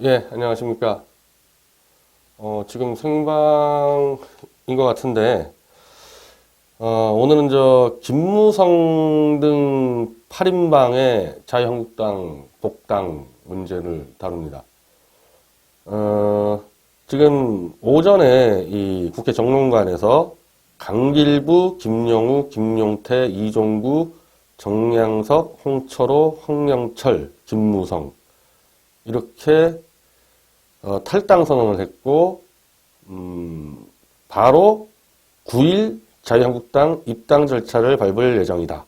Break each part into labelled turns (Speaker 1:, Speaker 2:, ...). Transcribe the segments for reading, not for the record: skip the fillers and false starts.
Speaker 1: 예, 안녕하십니까. 지금 생방인 것 같은데, 오늘은 김무성 등 8인방의 자유한국당 복당 문제를 다룹니다. 지금 오전에 이 국회 정론관에서 강길부, 김영우, 김용태, 이종구, 정량석, 홍철호, 황영철, 김무성 이렇게 탈당 선언을 했고, 바로 9일 자유한국당 입당 절차를 밟을 예정이다.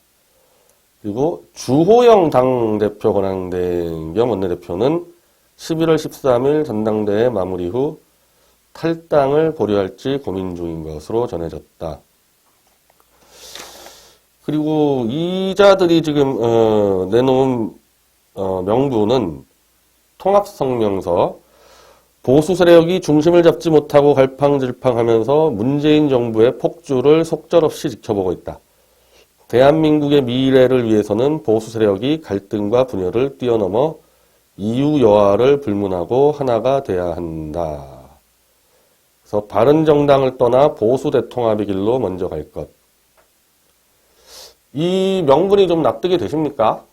Speaker 1: 그리고 주호영 당대표 권한대행 겸 원내대표는 11월 13일 전당대회 마무리 후 탈당을 보류할지 고민 중인 것으로 전해졌다. 그리고 이자들이 지금 내놓은 명분은 통합성명서, 보수 세력이 중심을 잡지 못하고 갈팡질팡하면서 문재인 정부의 폭주를 속절없이 지켜보고 있다. 대한민국의 미래를 위해서는 보수 세력이 갈등과 분열을 뛰어넘어 이유 여하를 불문하고 하나가 돼야 한다. 그래서 바른정당을 떠나 보수 대통합의 길로 먼저 갈 것. 이 명분이 좀 납득이 되십니까?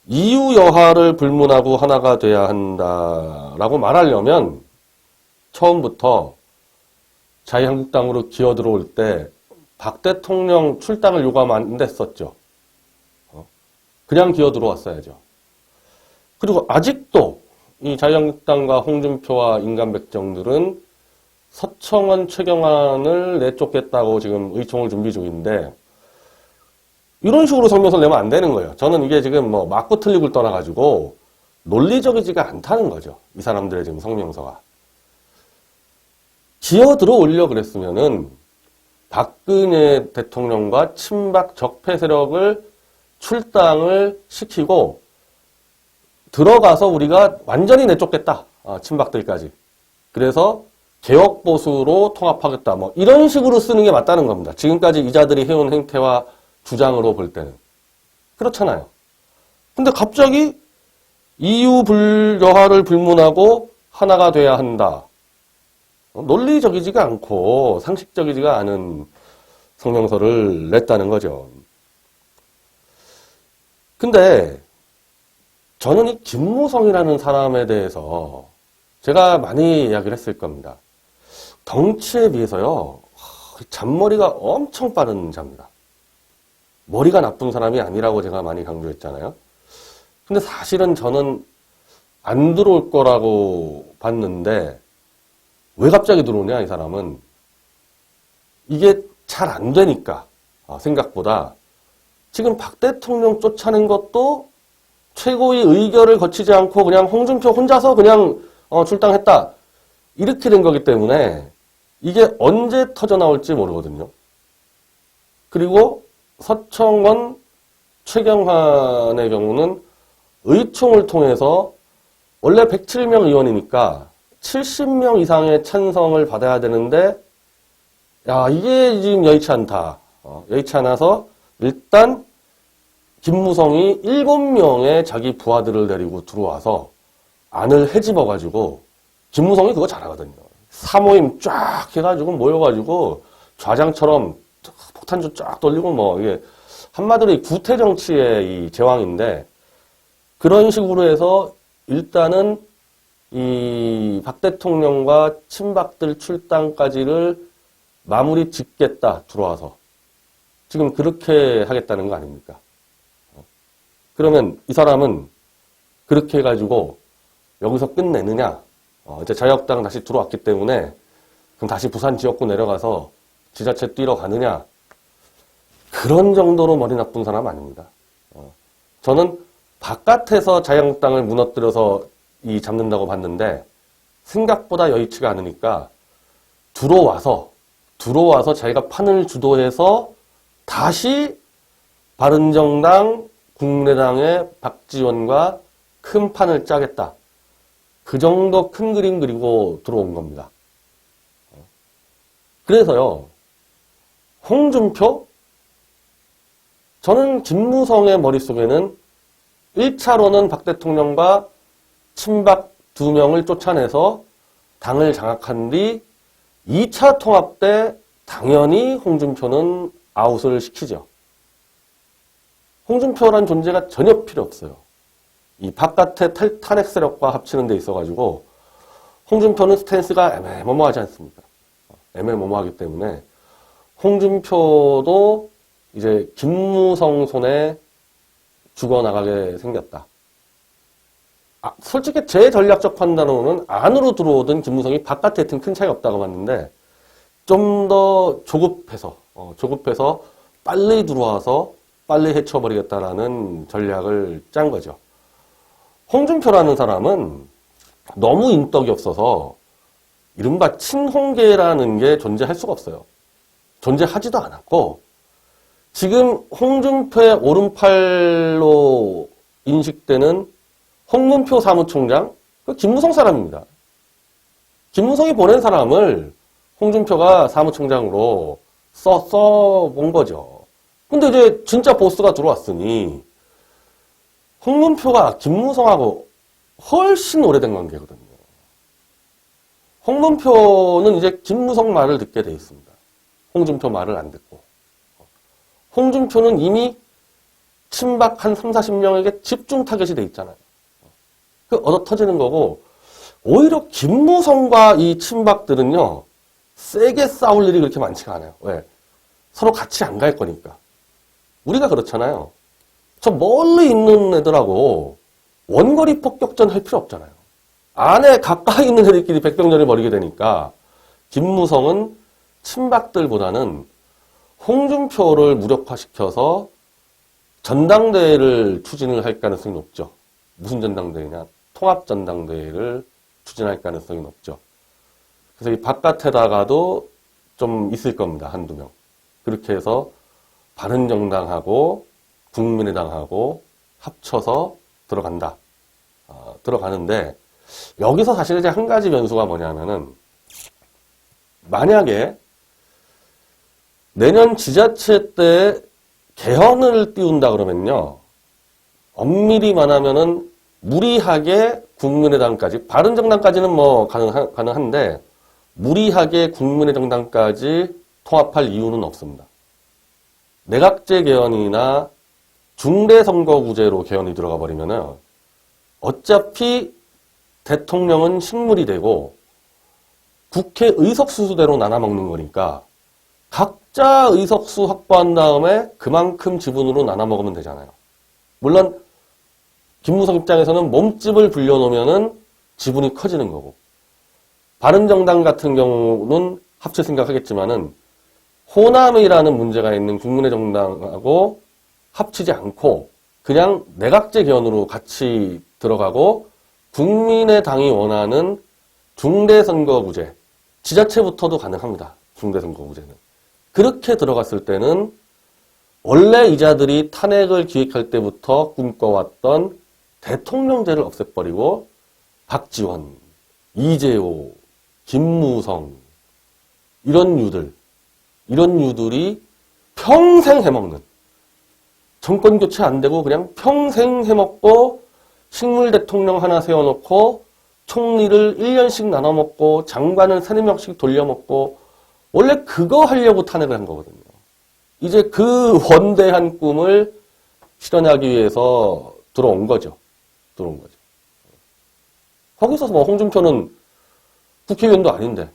Speaker 1: 이유 여하를 불문하고 하나가 돼야 한다라고 말하려면 처음부터 자유한국당으로 기어들어올 때 박 대통령 출당을 요구하면 안 됐었죠. 그냥 기어들어왔어야죠. 그리고 아직도 이 자유한국당과 홍준표와 인간백정들은 서청원, 최경환을 내쫓겠다고 지금 의총을 준비 중인데 이런 식으로 성명서를 내면 안 되는 거예요. 저는 이게 지금 뭐 맞고 틀리고를 떠나가지고 논리적이지가 않다는 거죠. 이 사람들의 지금 성명서가. 기어들어 올려 그랬으면은 박근혜 대통령과 친박 적폐 세력을 출당을 시키고 들어가서 우리가 완전히 내쫓겠다. 친박들까지. 그래서 개혁보수로 통합하겠다. 뭐 이런 식으로 쓰는 게 맞다는 겁니다. 지금까지 이자들이 해온 행태와 주장으로 볼 때는. 그렇잖아요. 근데 갑자기 이유 여하를 불문하고 하나가 돼야 한다. 논리적이지가 않고 상식적이지가 않은 성명서를 냈다는 거죠. 근데 저는 이 김무성이라는 사람에 대해서 제가 많이 이야기를 했을 겁니다. 덩치에 비해서요, 잔머리가 엄청 빠른 자입니다. 머리가 나쁜 사람이 아니라고 제가 많이 강조했잖아요. 근데 사실은 저는 안 들어올 거라고 봤는데 왜 갑자기 들어오냐 이 사람은. 이게 잘 안 되니까 생각보다 지금 박 대통령 쫓아낸 것도 최고의 의결을 거치지 않고 그냥 홍준표 혼자서 그냥 출당했다. 이렇게 된 거기 때문에 이게 언제 터져 나올지 모르거든요. 그리고 서청원, 최경환의 경우는 의총을 통해서 원래 107명 의원이니까 70명 이상의 찬성을 받아야 되는데 야 이게 지금 여의치 않다. 여의치 않아서 일단 김무성이 7명의 자기 부하들을 데리고 들어와서 안을 헤집어가지고 김무성이 그거 잘하거든요. 사모임 쫙 해가지고 모여가지고 좌장처럼 폭탄주 쫙 돌리고 뭐 이게 한마디로 이 구태 정치의 이 제왕인데 그런 식으로 해서 일단은 이 박 대통령과 친박들 출당까지를 마무리 짓겠다 들어와서 지금 그렇게 하겠다는 거 아닙니까? 그러면 이 사람은 그렇게 해가지고 여기서 끝내느냐? 이제 자유한국당 다시 들어왔기 때문에 그럼 다시 부산 지역구 내려가서 지자체 뛰러 가느냐? 그런 정도로 머리 나쁜 사람 아닙니다. 저는 바깥에서 자유한국당을 무너뜨려서 잡는다고 봤는데 생각보다 여의치가 않으니까 들어와서 자기가 판을 주도해서 다시 바른정당, 국민의당의 박지원과 큰 판을 짜겠다. 그 정도 큰 그림 그리고 들어온 겁니다. 그래서요, 홍준표? 저는 김무성의 머릿속에는 1차로는 박 대통령과 친박 2명을 쫓아내서 당을 장악한 뒤 2차 통합 때 당연히 홍준표는 아웃을 시키죠. 홍준표란 존재가 전혀 필요 없어요. 이 바깥의 탄핵 세력과 합치는 데 있어가지고 홍준표는 스탠스가 애매모호하지 않습니까? 애매모호하기 때문에 홍준표도 이제 김무성 손에 죽어나가게 생겼다. 솔직히 제 전략적 판단으로는 안으로 들어오든 김무성이 바깥에 있든 큰 차이 없다고 봤는데 좀 더 조급해서 빨리 들어와서 빨리 해쳐버리겠다라는 전략을 짠 거죠. 홍준표라는 사람은 너무 인덕이 없어서 이른바 친홍계라는 게 존재할 수가 없어요. 존재하지도 않았고 지금 홍준표의 오른팔로 인식되는 홍문표 사무총장, 그 김무성 사람입니다. 김무성이 보낸 사람을 홍준표가 사무총장으로 써본 거죠. 근데 이제 진짜 보스가 들어왔으니 홍문표가 김무성하고 훨씬 오래된 관계거든요. 홍문표는 이제 김무성 말을 듣게 돼 있습니다. 홍준표 말을 안 듣고. 홍준표는 이미 친박 한 3, 40명에게 집중 타겟이 돼 있잖아요. 그 얻어 터지는 거고, 오히려 김무성과 이 친박들은요, 세게 싸울 일이 그렇게 많지가 않아요. 왜? 서로 같이 안 갈 거니까. 우리가 그렇잖아요. 저 멀리 있는 애들하고 원거리 폭격전 할 필요 없잖아요. 안에 가까이 있는 애들끼리 백병전을 벌이게 되니까 김무성은 친박들보다는 홍준표를 무력화시켜서 전당대회를 추진을 할 가능성이 높죠. 무슨 전당대회냐? 통합전당대회를 추진할 가능성이 높죠. 그래서 이 바깥에다가도 좀 있을 겁니다. 한두 명. 그렇게 해서 바른정당하고 국민의당하고 합쳐서 들어간다. 들어가는데 여기서 사실 이제 한 가지 변수가 뭐냐면은 만약에 내년 지자체 때 개헌을 띄운다 그러면요. 엄밀히 말하면은 무리하게 국민의당까지, 바른정당까지는 뭐 가능한데 무리하게 국민의정당까지 통합할 이유는 없습니다. 내각제 개헌이나 중대선거구제로 개헌이 들어가 버리면은 어차피 대통령은 식물이 되고 국회 의석수대로 나눠먹는 거니까 각자 의석수 확보한 다음에 그만큼 지분으로 나눠먹으면 되잖아요. 물론 김무성 입장에서는 몸집을 불려놓으면은 지분이 커지는 거고, 바른정당 같은 경우는 합칠 생각하겠지만은 호남이라는 문제가 있는 국민의정당하고 합치지 않고 그냥 내각제 개헌으로 같이 들어가고 국민의당이 원하는 중대선거구제, 지자체부터도 가능합니다. 중대선거구제는. 그렇게 들어갔을 때는 원래 이자들이 탄핵을 기획할 때부터 꿈꿔왔던 대통령제를 없애버리고 박지원, 이재호, 김무성 이런 유들이 평생 해먹는, 정권 교체 안 되고 그냥 평생 해먹고 식물 대통령 하나 세워놓고 총리를 1년씩 나눠먹고 장관을 3, 4명씩 돌려먹고 원래 그거 하려고 탄핵을 한 거거든요. 이제 그 원대한 꿈을 실현하기 위해서 들어온 거죠. 거기서 뭐 홍준표는 국회의원도 아닌데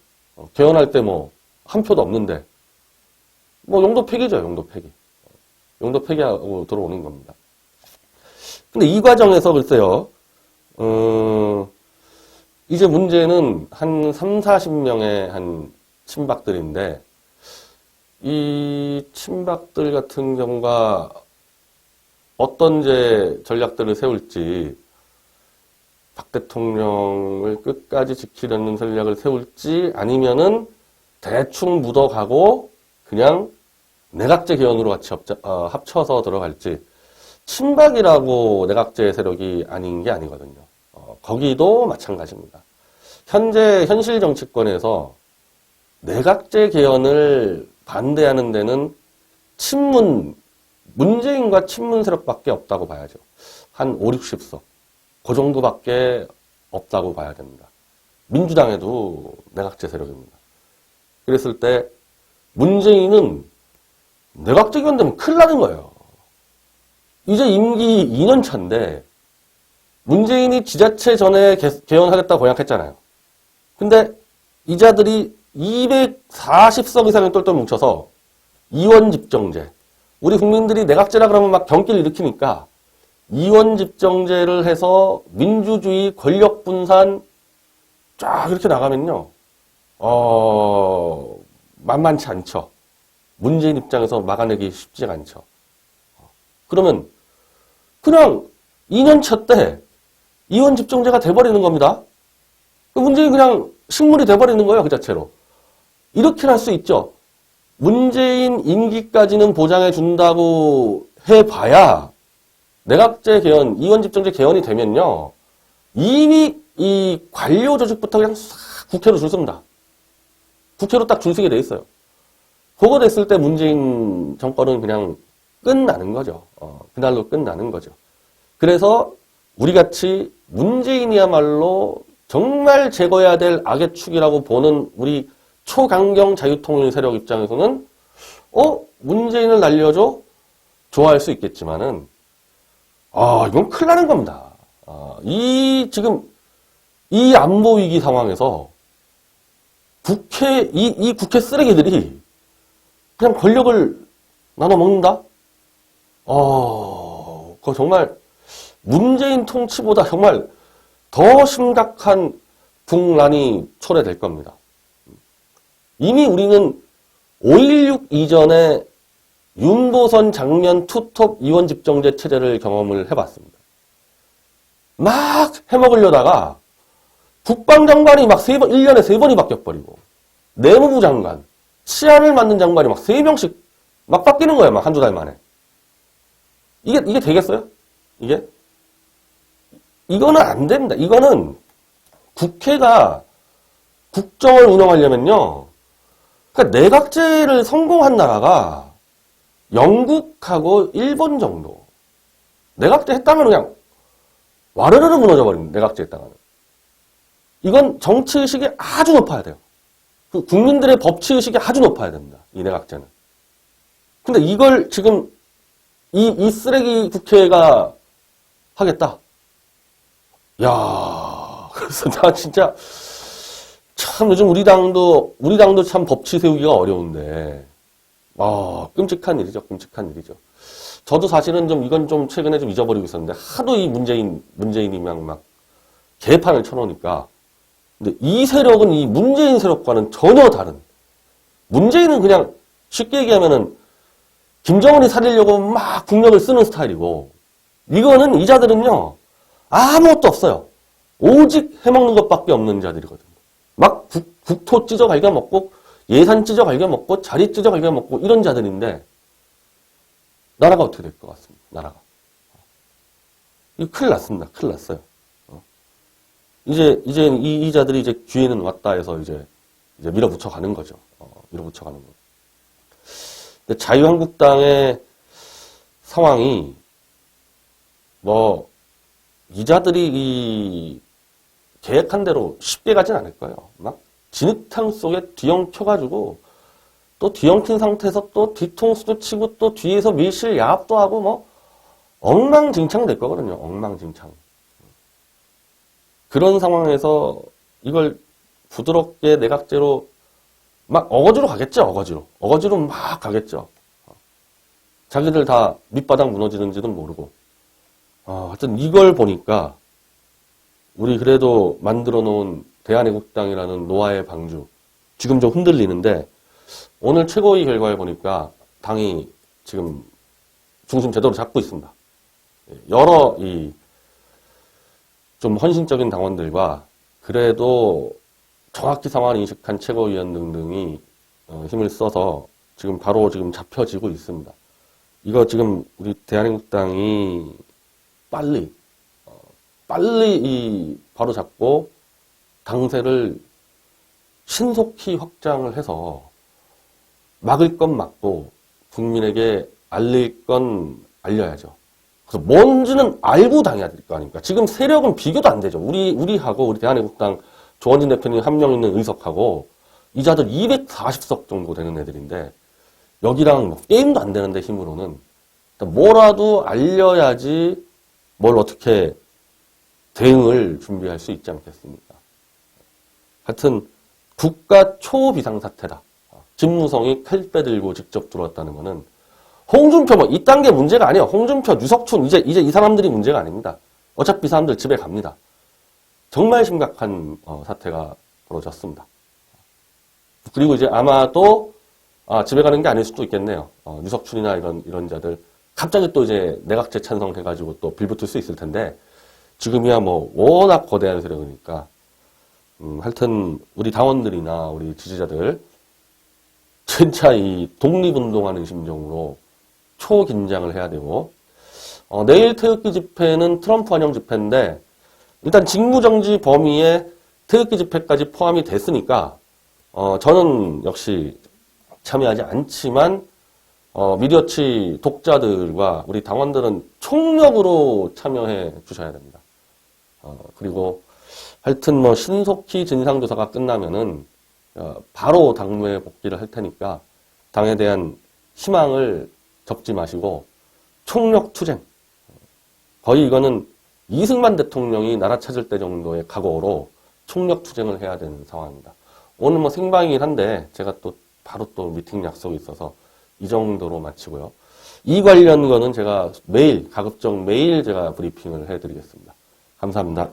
Speaker 1: 개헌할 때 뭐 한 표도 없는데 뭐 용도 폐기죠. 용도 폐기하고 들어오는 겁니다. 근데 이 과정에서 글쎄요. 이제 문제는 한 3, 40명의 한 친박들인데 이 친박들 같은 경우가 어떤 전략들을 세울지, 박 대통령을 끝까지 지키려는 전략을 세울지 아니면은 대충 묻어가고 그냥 내각제 개헌으로 같이 합쳐서 들어갈지. 친박이라고 내각제 세력이 아닌 게 아니거든요. 거기도 마찬가지입니다. 현실 정치권에서 내각제 개헌을 반대하는 데는 문재인과 친문 세력밖에 없다고 봐야죠. 한 5, 60석. 그 정도밖에 없다고 봐야 됩니다. 민주당에도 내각제 세력입니다. 그랬을 때 문재인은 내각제 견되면 큰일 나는 거예요. 이제 임기 2년 차인데 문재인이 지자체 전에 개헌하겠다고 공약했잖아요. 근데 이자들이 240석 이상을 똘똘 뭉쳐서 이원집정제, 우리 국민들이 내각제라 그러면 막 경기를 일으키니까 이원집정제를 해서 민주주의 권력 분산 쫙 이렇게 나가면요, 만만치 않죠. 문재인 입장에서 막아내기 쉽지가 않죠. 그러면 그냥 2년차 때 이원집정제가 돼버리는 겁니다. 문재인 그냥 식물이 돼버리는 거예요, 그 자체로. 이렇게 할 수 있죠. 문재인 임기까지는 보장해 준다고 해봐야 내각제 개헌, 이원집정제 개헌이 되면요, 이미 이 관료 조직부터 그냥 싹 국회로 줄 섭니다. 국회로 딱 줄 서게 돼 있어요. 그거 됐을 때 문재인 정권은 그냥 끝나는 거죠. 그날로 끝나는 거죠. 그래서 우리같이 문재인이야말로 정말 제거해야 될 악의 축이라고 보는 우리 초강경 자유통일 세력 입장에서는 문재인을 날려줘? 좋아할 수 있겠지만은 이건 큰일 나는 겁니다. 지금 이 안보 위기 상황에서 이 국회 쓰레기들이 그냥 권력을 나눠 먹는다? 그거 정말 문재인 통치보다 정말 더 심각한 국난이 초래될 겁니다. 이미 우리는 5.16 이전에 윤보선 장면 투톱 이원집정제 체제를 경험을 해봤습니다. 막 해먹으려다가 국방장관이 막 1년에 3번이 바뀌어버리고, 내무부 장관, 치안을 맡는 장관이 막 3명씩 막 바뀌는 거예요, 막 한두 달 만에. 이게 되겠어요? 이거는 안 됩니다. 이거는 국회가 국정을 운영하려면요, 그러니까 내각제를 성공한 나라가 영국하고 일본 정도. 내각제 했다면 그냥 와르르르 무너져버립니다. 내각제 했다가는. 이건 정치의식이 아주 높아야 돼요. 국민들의 법치의식이 아주 높아야 됩니다. 이 내각제는. 근데 이걸 지금 이 쓰레기 국회가 하겠다. 그래서 나 진짜 참 요즘 우리 당도 참 법치 세우기가 어려운데, 끔찍한 일이죠. 저도 사실은 이건 좀 최근에 좀 잊어버리고 있었는데, 하도 이 문재인이 막 개판을 쳐놓으니까. 근데 이 세력은 이 문재인 세력과는 전혀 다른. 문재인은 그냥 쉽게 얘기하면은 김정은이 살리려고 막 국력을 쓰는 스타일이고, 이거는 이 자들은요, 아무것도 없어요. 오직 해먹는 것밖에 없는 자들이거든요. 막 국토 찢어 갈겨먹고, 예산 찢어 갈겨먹고, 자리 찢어 갈겨먹고, 이런 자들인데, 나라가 어떻게 될 것 같습니다. 나라가. 이거 큰일 났습니다. 큰일 났어요. 이제 이 자들이 이제 기회는 왔다 해서 이제 밀어붙여 가는 거죠. 밀어붙여 가는 거. 근데 자유한국당의 상황이 이 자들이 계획한 대로 쉽게 가진 않을 거예요. 막 진흙탕 속에 뒤엉켜가지고 또 뒤엉킨 상태에서 또 뒤통수도 치고 또 뒤에서 밀실 야합도 하고 엉망진창 될 거거든요. 엉망진창. 그런 상황에서 이걸 부드럽게 내각제로 막 어거지로 가겠죠. 어거지로 막 가겠죠. 자기들 다 밑바닥 무너지는지는 모르고. 하여튼 이걸 보니까 우리 그래도 만들어 놓은 대한애국당이라는 노아의 방주 지금 좀 흔들리는데, 오늘 최고위 결과에 보니까 당이 지금 중심 제대로 잡고 있습니다. 여러 좀 헌신적인 당원들과 그래도 정확히 상황을 인식한 최고위원 등등이 힘을 써서 지금 바로 잡혀지고 있습니다. 이거 지금 우리 대한민국당이 빨리 바로 잡고 당세를 신속히 확장을 해서 막을 건 막고 국민에게 알릴 건 알려야죠. 그래서 뭔지는 알고 당해야 될 거 아닙니까? 지금 세력은 비교도 안 되죠. 우리하고 우리 대한애국당 조원진 대표님 한 명 있는 의석하고 이자들 240석 정도 되는 애들인데 여기랑 뭐 게임도 안 되는데 힘으로는 뭐라도 알려야지 뭘 어떻게 대응을 준비할 수 있지 않겠습니까? 하여튼 국가 초비상사태다. 김무성이 칼 빼들고 직접 들어왔다는 거는 홍준표 뭐 이딴 게 문제가 아니에요. 홍준표, 유석춘 이제 이 사람들이 문제가 아닙니다. 어차피 이 사람들 집에 갑니다. 정말 심각한 사태가 벌어졌습니다. 그리고 이제 아마도 집에 가는 게 아닐 수도 있겠네요. 유석춘이나 이런 자들 갑자기 또 이제 내각제 찬성해가지고 또 빌붙을 수 있을 텐데 지금이야 뭐 워낙 거대한 세력이니까 하여튼 우리 당원들이나 우리 지지자들 진짜 이 독립운동하는 심정으로 초긴장을 해야 되고 내일 태극기 집회는 트럼프 환영 집회인데 일단 직무정지 범위에 태극기 집회까지 포함이 됐으니까 저는 역시 참여하지 않지만 미디어치 독자들과 우리 당원들은 총력으로 참여해 주셔야 됩니다. 그리고 하여튼 뭐 신속히 진상조사가 끝나면은 바로 당무에 복귀를 할 테니까 당에 대한 희망을 접지 마시고 총력 투쟁. 거의 이거는 이승만 대통령이 나라 찾을 때 정도의 각오로 총력 투쟁을 해야 되는 상황입니다. 오늘 뭐 생방이긴 한데 제가 또 바로 또 미팅 약속이 있어서 이 정도로 마치고요. 이 관련 거는 제가 가급적 매일 제가 브리핑을 해드리겠습니다. 감사합니다.